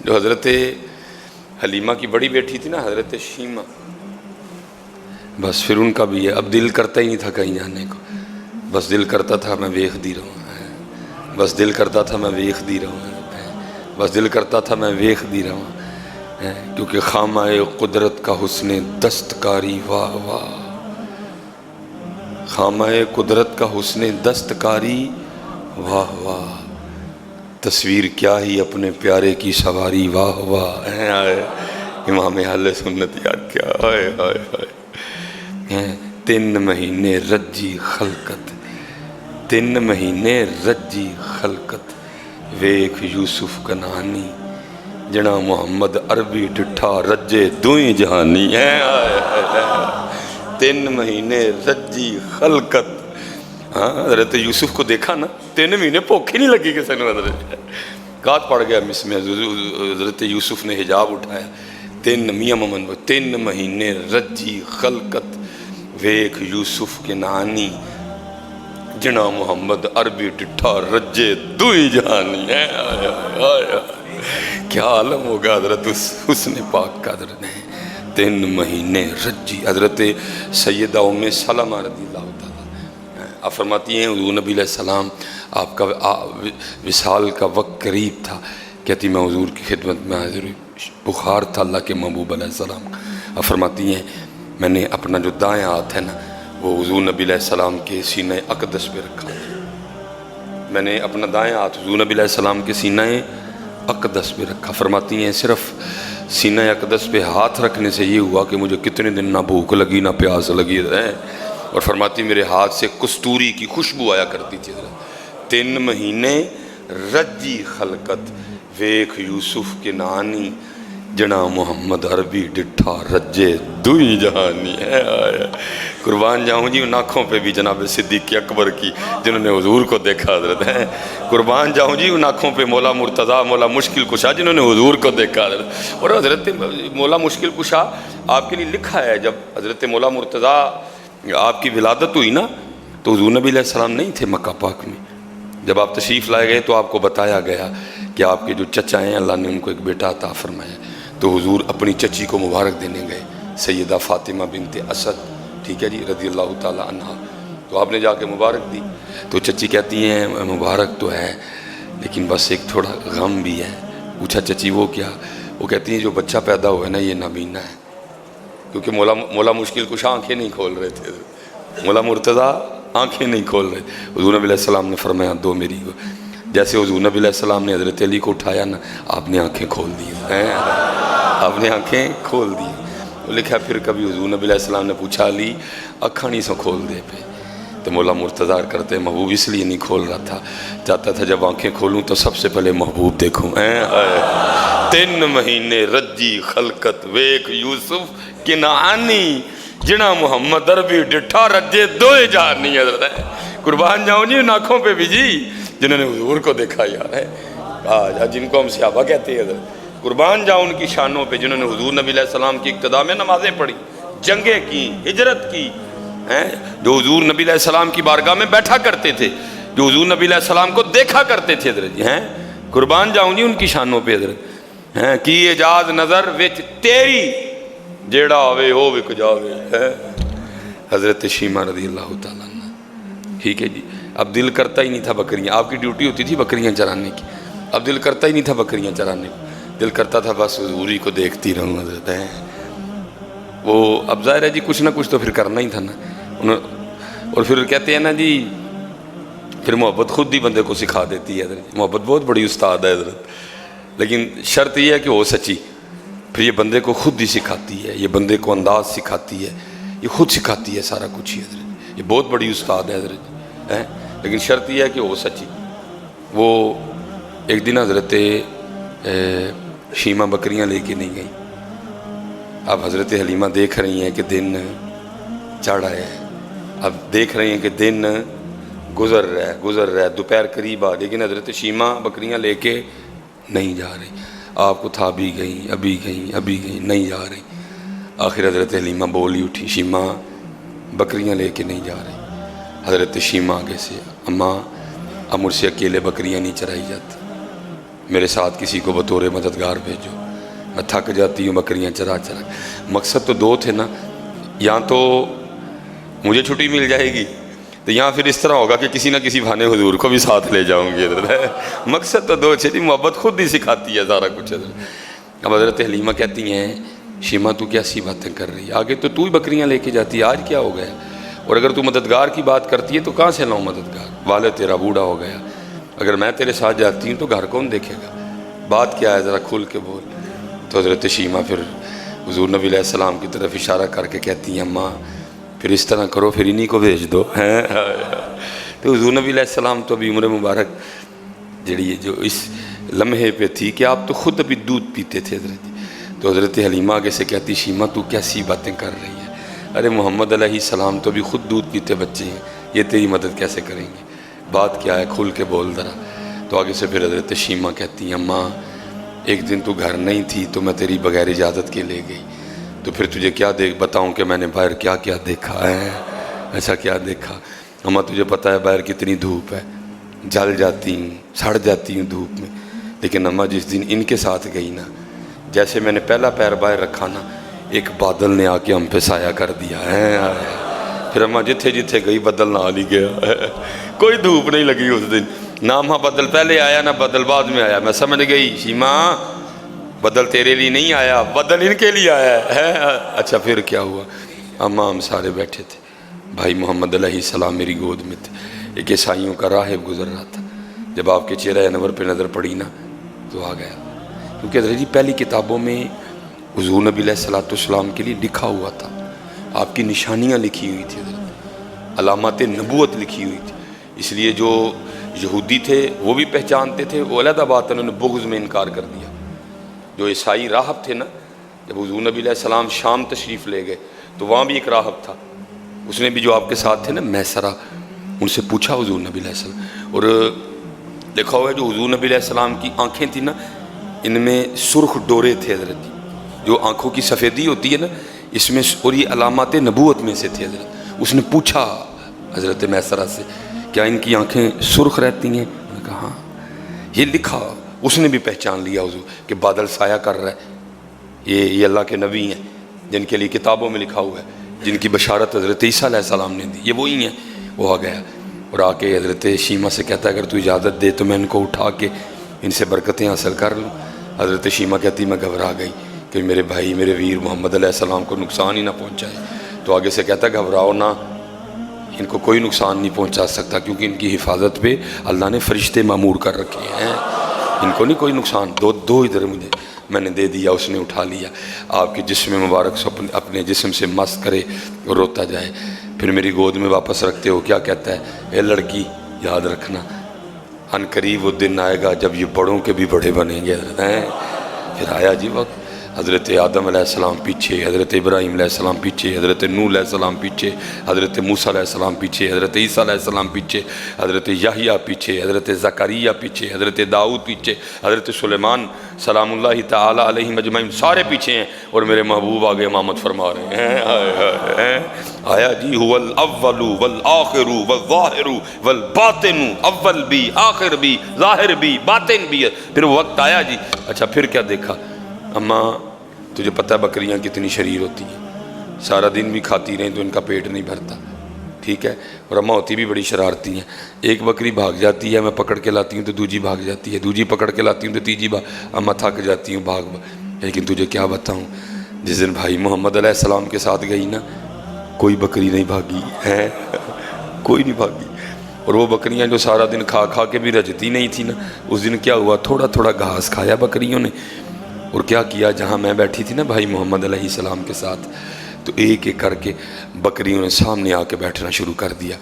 جو حضرت حلیمہ کی بڑی بیٹی تھی نا حضرت شیمہ، بس پھر ان کا بھی ہے، اب دل کرتا ہی نہیں تھا کہیں جانے کو، بس دل کرتا تھا میں ویکھ دی رہا، بس دل کرتا تھا میں ویکھ دی رہا، بس دل کرتا تھا میں ویکھ دی رہا، کیونکہ خامہ قدرت کا حسن دستکاری واہ واہ، خامہ قدرت کا حسن دستکاری واہ واہ، تصویر کیا ہی اپنے پیارے کی سواری واہ واہ، امام اہل سنت یار کیا آئے آئے آئے، 3 مہینے رجی خلقت، 3 مہینے رجی خلقت، ویکھ یوسف کنانی، جنا محمد عربی ڈٹھا رجے دوئیں جہانی، 3 مہینے رجی خلقت۔ حضرت یوسف کو دیکھا نا 3 مہینے بھوک ہی نہیں لگی کسی نے، حضرت کات پڑ گیا مس میں، حضرت یوسف نے حجاب اٹھایا، 3 مہینے رجی خلقت، ویکھ یوسف کے نانی، جنا محمد عربی ڈٹھا رجے دوئی جہانی، کیا عالم ہوگا حضرت حسن پاک کا حضرت نے، 3 مہینے رجی۔ حضرت سیدہ ام سلمہ رضی اللہ تعالیٰ آپ فرماتی ہیں حضور نبی علیہ السلام آپ کا وصال کا وقت قریب تھا، کہتی میں حضور کی خدمت میں حاضر ہوئی، بخار تھا اللہ کے محبوب علیہ السلام کا۔ آپ فرماتی ہیں میں نے اپنا جو دائیں ہاتھ ہے نا وہ حضور نبی علیہ السلام کے سینہ اقدس پہ رکھا، میں نے اپنا دائیں ہاتھ حضور نبی علیہ السلام کے سینہ اقدس پہ رکھا۔ فرماتی ہیں صرف سینہ اقدس پہ ہاتھ رکھنے سے یہ ہوا کہ مجھے کتنے دن نہ بھوک لگی نہ پیاس لگی ہے، اور فرماتی میرے ہاتھ سے کستوری کی خوشبو آیا کرتی تھی۔ 3 مہینے رجی خلقت، ویکھ یوسف کے نانی، جنا محمد عربی ڈٹھا رجے دوئی جہانی، قربان جاؤں جی ان آنکھوں پہ بھی جناب صدیق اکبر کی جنہوں نے حضور کو دیکھا حضرت ہے، قربان جاؤں جی ان آنکھوں پہ مولا مرتضیٰ مولا مشکل کشا جنہوں نے حضور کو دیکھا حضرت، اور حضرت مولا مشکل کشا آپ کے لیے لکھا ہے جب حضرت مولا مرتضیٰ آپ کی ولادت ہوئی نا تو حضور نبی علیہ السلام نہیں تھے مکہ پاک میں، جب آپ تشریف لائے گئے تو آپ کو بتایا گیا کہ آپ کے جو چچا ہیں اللہ نے ان کو ایک بیٹا عطا فرمایا، تو حضور اپنی چچی کو مبارک دینے گئے سیدہ فاطمہ بنت اسد، ٹھیک ہے جی رضی اللہ تعالیٰ عنہ، تو آپ نے جا کے مبارک دی، تو چچی کہتی ہیں مبارک تو ہے لیکن بس ایک تھوڑا غم بھی ہے۔ پوچھا چچی وہ کیا؟ وہ کہتی ہیں جو بچہ پیدا ہوا ہے نا یہ نابینا ہے، کیونکہ مولا مشکل کچھ آنکھیں نہیں کھول رہے تھے، مولا مرتضیٰ آنکھیں نہیں کھول رہے، حضور نبی علیہ السلام نے فرمایا دو میری کو، جیسے حضور نبی علیہ السلام نے حضرت علی کو اٹھایا نا آپ نے آنکھیں کھول دی ہیں، آپ نے آنکھیں کھول دی۔ وہ لکھا پھر کبھی حضور نبی علیہ السلام نے پوچھا علی اکھاں نہیں سو کھول دے پہ، تو مولا مرتضیٰ کرتے محبوب اس لیے نہیں کھول رہا تھا، چاہتا تھا جب آنکھیں کھولوں تو سب سے پہلے محبوب دیکھوں۔ 3 مہینے رجی خلقت، ویکھ یوسف کنعانی، جنا محمد عربی ڈٹھا رجے دوئے جہانی، حضرت ہے قربان جاؤں جی ان آنکھوں پہ بھی جی جنہوں نے حضور کو دیکھا یار ہے، جن کو ہم صحابہ کہتے ہیں حضرت، قربان جاؤں ان کی شانوں پہ جنہوں نے حضور نبی علیہ السلام کی اقتداء میں نمازیں پڑھی، جنگیں کی، ہجرت کی، جو حضور نبی علیہ السلام کی بارگاہ میں بیٹھا کرتے تھے، جو حضور نبی علیہ السلام کو دیکھا کرتے تھے حضرت جی، قربان جاؤں جی ان کی شانوں پہ حضرت، کی اجاز نظر وچ تیری جیڑا آوے ہو وک جاوے، حضرت شیمہ رضی اللہ تعالیٰ عنہ، ٹھیک ہے جی۔ اب دل کرتا ہی نہیں تھا بکریاں، آپ کی ڈیوٹی ہوتی تھی بکریاں چرانے کی، اب دل کرتا ہی نہیں تھا بکریاں چرانے کی، دل کرتا تھا بس حضوری کو دیکھتی رہوں حضرت ہے، وہ اب ظاہر ہے جی کچھ نہ کچھ تو پھر کرنا ہی تھا نا، اور پھر کہتے ہیں نا جی پھر محبت خود ہی بندے کو سکھا دیتی ہے حضرت، محبت بہت بڑی استاد ہے حضرت، لیکن شرط یہ ہے کہ وہ سچی، پھر یہ بندے کو خود ہی سکھاتی ہے، یہ بندے کو انداز سکھاتی ہے، یہ خود سکھاتی ہے سارا کچھ ہی حضرت، یہ بہت بڑی استاد ہے حضرت، لیکن شرط یہ ہے کہ وہ سچی۔ وہ ایک دن حضرت شیمہ بکریاں لے کے نہیں گئی، اب حضرت حلیمہ دیکھ رہی ہیں کہ دن چڑھ آیا ہے، اب دیکھ رہی ہیں کہ دن گزر رہا ہے، دوپہر قریب آ، لیکن حضرت شیمہ بکریاں لے کے نہیں جا رہی، آپ کو تھا ابھی گئیں نہیں جا رہی، آخر حضرت حلیمہ بولی اٹھی شیمہ بکریاں لے کے نہیں جا رہی، حضرت شیمہ آگے سے اماں اب مجھ سے اکیلے بکریاں نہیں چرائی جاتی، میرے ساتھ کسی کو بطور مددگار بھیجو، میں تھک جاتی ہوں بکریاں چرا چرا۔ مقصد تو دو تھے نا، یہاں تو مجھے چھٹی مل جائے گی، تو یہاں پھر اس طرح ہوگا کہ کسی نہ کسی بہانے حضور کو بھی ساتھ لے جاؤں گی حضرت۔ مقصد تو دو تھے، محبت خود ہی سکھاتی ہے سارا کچھ حضرت۔ اب حضرت حلیمہ کہتی ہیں شیمہ تو کیا سی باتیں کر رہی ہے، آگے تو ہی بکریاں لے کے جاتی ہے، آج کیا ہو گیا؟ اور اگر تو مددگار کی بات کرتی ہے تو کہاں سے لاؤں مددگار؟ والد تیرا بوڑھا ہو گیا، اگر میں تیرے ساتھ جاتی ہوں تو گھر کون دیکھے گا؟ بات کیا ہے ذرا کھل کے بول۔ تو حضرت شیمہ پھر حضور نبی علیہ السلام کی طرف اشارہ کر کے کہتی ہیں اماں پھر اس طرح کرو، پھر انہی کو بھیج دو۔ تو حضور نبی علیہ السلام تو ابھی عمر مبارک جڑی جو اس لمحے پہ تھی کہ آپ تو خود ابھی دودھ پیتے تھے حضرت۔ تو حضرت حلیمہ آگے سے کہتی شیمہ تو کیسی باتیں کر رہی ہے، ارے محمد علیہ السلام تو ابھی خود دودھ پیتے بچے ہیں، یہ تیری مدد کیسے کریں گے؟ بات کیا ہے کھل کے بول ذرا۔ تو آگے سے پھر حضرت شیمہ کہتی ہیں اماں ایک دن تو گھر نہیں تھی تو میں تیری بغیر اجازت کے لے گئی، تو پھر تجھے کیا بتاؤں کہ میں نے باہر کیا کیا دیکھا ہے؟ ایسا کیا دیکھا؟ اماں تجھے پتہ ہے باہر کتنی دھوپ ہے، جل جاتی ہوں، سڑ جاتی ہوں دھوپ میں، لیکن اماں جس دن ان کے ساتھ گئی نا، جیسے میں نے پہلا پیر باہر رکھا نا، ایک بادل نے آ کے ہم پہ سایہ کر دیا ہے۔ پھر اماں جتھے جتھے گئی بدل نہ ہی گیا، کوئی دھوپ نہیں لگی اس دن، نہ اماں بدل پہلے آیا نہ بدل بعد میں آیا۔ میں سمجھ گئی شیمہ بدل تیرے لیے نہیں آیا، بدل ان کے لیے آیا ہے۔ اچھا پھر کیا ہوا؟ اماں ہم سارے بیٹھے تھے، بھائی محمد علیہ السلام میری گود میں تھے، ایک عیسائیوں کا راہب گزر رہا تھا، جب آپ کے چہرہ انور پہ نظر پڑی نا تو آ گیا، کیونکہ حضرت جی پہلی کتابوں میں حضور نبی علیہ السلام کے لیے لکھا ہوا تھا، آپ کی نشانیاں لکھی ہوئی تھی حضرت، علامات نبوت لکھی ہوئی تھی، اس لیے جو یہودی تھے وہ بھی پہچانتے تھے، وہ علیحدہ بات انہوں نے بغض میں انکار کر دیا۔ جو عیسائی راہب تھے نا، جب حضور نبی علیہ السلام شام تشریف لے گئے تو وہاں بھی ایک راہب تھا، اس نے بھی جو آپ کے ساتھ تھے نا میسرہ، ان سے پوچھا حضور نبی علیہ السلام، اور لکھا ہوا ہے جو حضور نبی علیہ السلام کی آنکھیں تھیں نا ان میں سرخ ڈورے تھے حضرت، جو آنکھوں کی سفیدی ہوتی ہے نا اس میں، اور یہ علامات نبوت میں سے تھے حضرت۔ اس نے پوچھا حضرت میسرہ سے کیا ان کی آنکھیں سرخ رہتی ہیں؟ انہوں نے کہا ہاں، یہ لکھا، اس نے بھی پہچان لیا حضور کہ بادل سایہ کر رہا ہے، یہ اللہ کے نبی ہیں جن کے لیے کتابوں میں لکھا ہوا ہے، جن کی بشارت حضرت عیسیٰ علیہ السلام نے دی، یہ وہی ہیں۔ وہ آ گیا اور آ کے حضرت شیمہ سے کہتا ہے اگر تو اجازت دے تو میں ان کو اٹھا کے ان سے برکتیں حاصل کر لوں۔ حضرت شیمہ کہتی میں گھبرا گئی کہ میرے بھائی میرے ویر محمد علیہ السلام کو نقصان ہی نہ پہنچائے، تو آگے سے کہتا ہے گھبراؤ نہ، ان کو کوئی نقصان نہیں پہنچا سکتا کیونکہ ان کی حفاظت پہ اللہ نے فرشتے معمور کر رکھے ہیں، ان کو نہیں کوئی نقصان۔ دو ادھر مجھے، میں نے دے دیا، اس نے اٹھا لیا، آپ کے جسم مبارک سے اپنے جسم سے مس کرے اور روتا جائے، پھر میری گود میں واپس رکھتے ہو کیا کہتا ہے اے لڑکی یاد رکھنا ان قریب وہ دن آئے گا جب یہ بڑوں کے بھی بڑے بنیں گے۔ پھر آیا جی وقت، حضرت آدم علیہ السلام پیچھے، حضرت ابراہیم علیہ السلام پیچھے، حضرت نوح علیہ السلام پیچھے، حضرت موسیٰ علیہ السلام پیچھے، حضرت عیسیٰ علیہ السلام پیچھے، حضرت یحییٰ پیچھے، حضرت زکریا پیچھے، حضرت داؤد پیچھے، حضرت سلیمان سلام اللہ تعالی علیہ مجمعین سارے پیچھے ہیں، اور میرے محبوب آگے امامت فرما رہے ہیں۔ آیا جی هو الاول والآخر والظاہر والباطن، اول بھی آخر بھی ظاہر بھی باطن بھی ہے۔ پھر وقت آیا جی، اچھا پھر کیا دیکھا؟ اماں تجھے پتہ ہے بکریاں کتنی شریر ہوتی ہیں، سارا دن بھی کھاتی رہیں تو ان کا پیٹ نہیں بھرتا، ٹھیک ہے، اور اماں ہوتی بھی بڑی شرارتی ہیں، ایک بکری بھاگ جاتی ہے میں پکڑ کے لاتی ہوں تو دوسری بھاگ جاتی ہے، دوسری پکڑ کے لاتی ہوں تو تیسری اماں تھک جاتی ہوں بھاگ۔ لیکن تجھے کیا بتاؤں، جس دن بھائی محمد علیہ السلام کے ساتھ گئی نا کوئی بکری نہیں بھاگی ہے، کوئی نہیں بھاگی، اور وہ بکریاں جو سارا دن کھا کھا کے بھی رجتی نہیں تھی نا، اس دن کیا ہوا تھوڑا تھوڑا گھاس کھایا بکریوں نے، اور کیا کیا جہاں میں بیٹھی تھی نا بھائی محمد علیہ السلام کے ساتھ، تو ایک ایک کر کے بکریوں نے سامنے آ کے بیٹھنا شروع کر دیا۔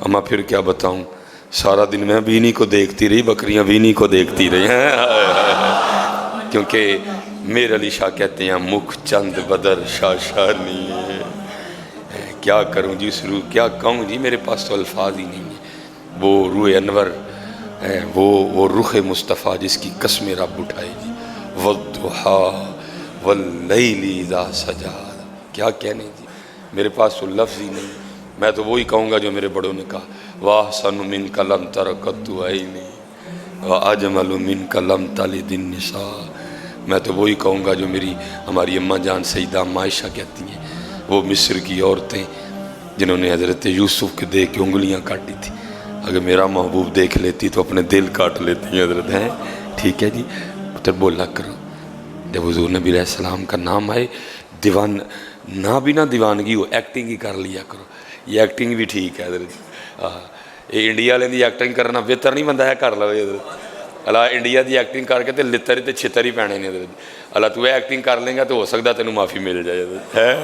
اماں پھر کیا بتاؤں، سارا دن میں بینی کو دیکھتی رہی، بکریاں بینی کو دیکھتی رہی ہیں، کیونکہ میر علی شاہ کہتے ہیں مکھ چند بدر شاشانی ہے، کیا کروں جی اس روح، کیا کہوں جی، میرے پاس تو الفاظ ہی نہیں ہیں، وہ روح انور، وہ رخ مصطفیٰ جس کی قسم رب اٹھائے جی، والضحیٰ واللیل اذا سجا، کیا کہنے جی، میرے پاس تو لفظ ہی نہیں، میں تو وہی کہوں گا جو میرے بڑوں نے کہا، واحسن منک لم تر قط عینی، اجمل منک لم تلد النساء، میں تو وہی کہوں گا جو میری ہماری اماں جان سیدہ عائشہ کہتی ہیں، وہ مصر کی عورتیں جنہوں نے حضرت یوسف کے دیکھ کے انگلیاں کاٹی تھی، اگر میرا محبوب دیکھ لیتی تو اپنے دل کاٹ لیتی ہیں حضرت ہیں۔ ٹھیک ہے جی، پتر بولا کرو جب حضور نبی علیہ السلام کا نام آئے دیوان نہ بھی نہ دیوانگی ہو، ایکٹنگ ہی کر لیا کرو، یہ ایکٹنگ بھی ٹھیک ہے حضرت۔ یہ انڈیا والے دی ایکٹنگ کرنا بہتر نہیں بندہ ہے کر لو حضرت، اللہ انڈیا دی ایکٹنگ کر کے تے لتر تے چھتر ہی پینے نے حضرت، اللہ تو ایکٹنگ کر لیں گا تو ہو سکتا تینوں معافی مل جائے حضرت ہے۔